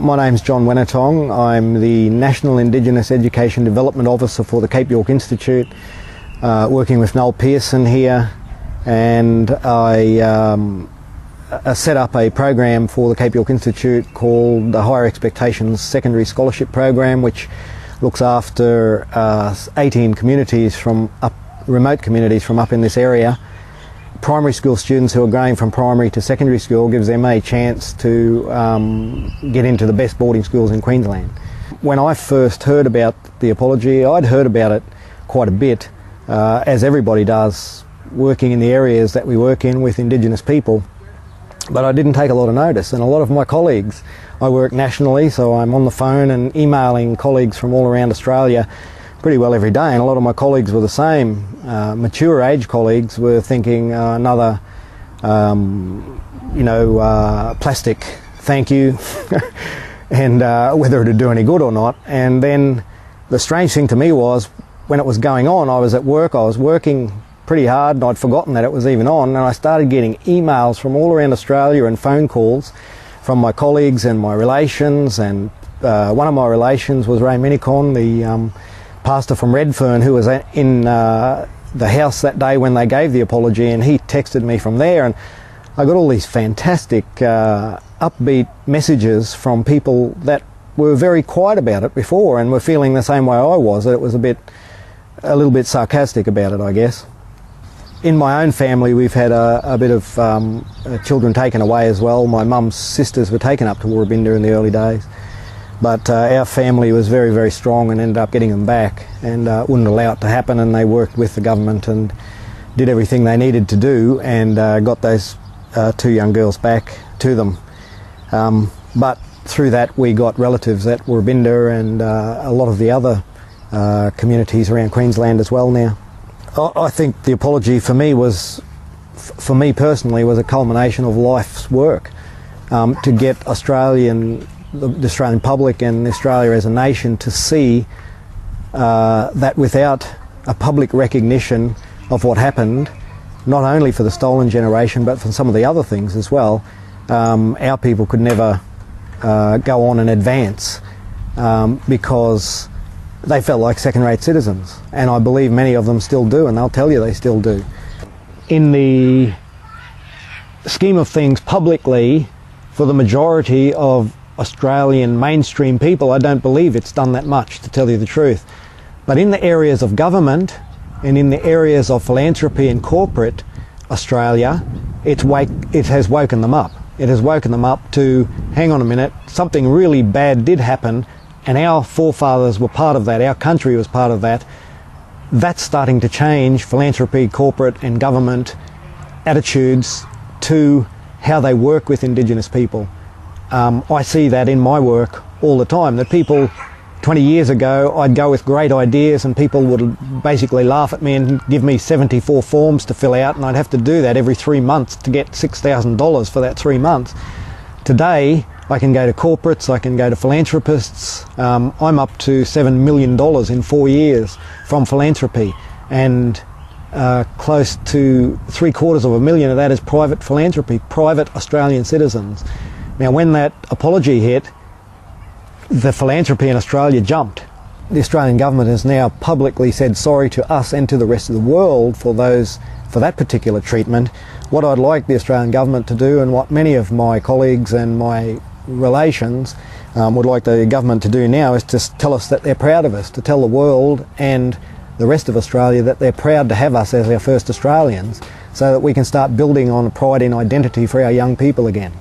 My name's John Wenatong. I'm the National Indigenous Education Development Officer for the Cape York Institute, working with Noel Pearson here, and I set up a program for the Cape York Institute called the Higher Expectations Secondary Scholarship Program, which looks after 18 communities from remote communities from up in this area. Primary school students who are going from primary to secondary school, gives them a chance to get into the best boarding schools in Queensland. When I first heard about the apology, I'd heard about it quite a bit, as everybody does, working in the areas that we work in with Indigenous people, but I didn't take a lot of notice. And a lot of my colleagues, I work nationally, so I'm on the phone and emailing colleagues from all around Australia pretty well every day, and a lot of my colleagues were the same. Mature age colleagues were thinking another plastic thank you and whether it would do any good or not. And then the strange thing to me was, when it was going on, I was at work, I was working pretty hard, and I'd forgotten that it was even on, and I started getting emails from all around Australia and phone calls from my colleagues and my relations. And one of my relations was Ray Minicon, the pastor from Redfern, who was in the house that day when they gave the apology, and he texted me from there, and I got all these fantastic upbeat messages from people that were very quiet about it before and were feeling the same way I was, that it was a little bit sarcastic about it, I guess. In my own family, we've had a bit of children taken away as well. My mum's sisters were taken up to Warrabinda in the early days. But our family was very, very strong and ended up getting them back, and wouldn't allow it to happen, and they worked with the government and did everything they needed to do, and got those two young girls back to them. But through that we got relatives at Warrabinda and a lot of the other communities around Queensland as well now. I think the apology for me personally was a culmination of life's work, to get the Australian public and Australia as a nation to see that without a public recognition of what happened, not only for the stolen generation but for some of the other things as well, our people could never go on and advance, because they felt like second-rate citizens, and I believe many of them still do, and they'll tell you they still do. In the scheme of things publicly, for the majority of Australian mainstream people, I don't believe it's done that much, to tell you the truth. But in the areas of government and in the areas of philanthropy and corporate Australia, it has woken them up. It has woken them up to, hang on a minute, something really bad did happen, and our forefathers were part of that, our country was part of that. That's starting to change philanthropy, corporate and government attitudes to how they work with Indigenous people. I see that in my work all the time, that people 20 years ago, I'd go with great ideas and people would basically laugh at me and give me 74 forms to fill out, and I'd have to do that every 3 months to get $6,000 for that 3 months. Today, I can go to corporates, I can go to philanthropists. I'm up to $7 million in 4 years from philanthropy, and close to $750,000 of that is private philanthropy, private Australian citizens. Now, when that apology hit, the philanthropy in Australia jumped. The Australian government has now publicly said sorry to us and to the rest of the world for that particular treatment. What I'd like the Australian government to do, and what many of my colleagues and my relations would like the government to do now, is to tell us that they're proud of us, to tell the world and the rest of Australia that they're proud to have us as our first Australians, so that we can start building on pride in identity for our young people again.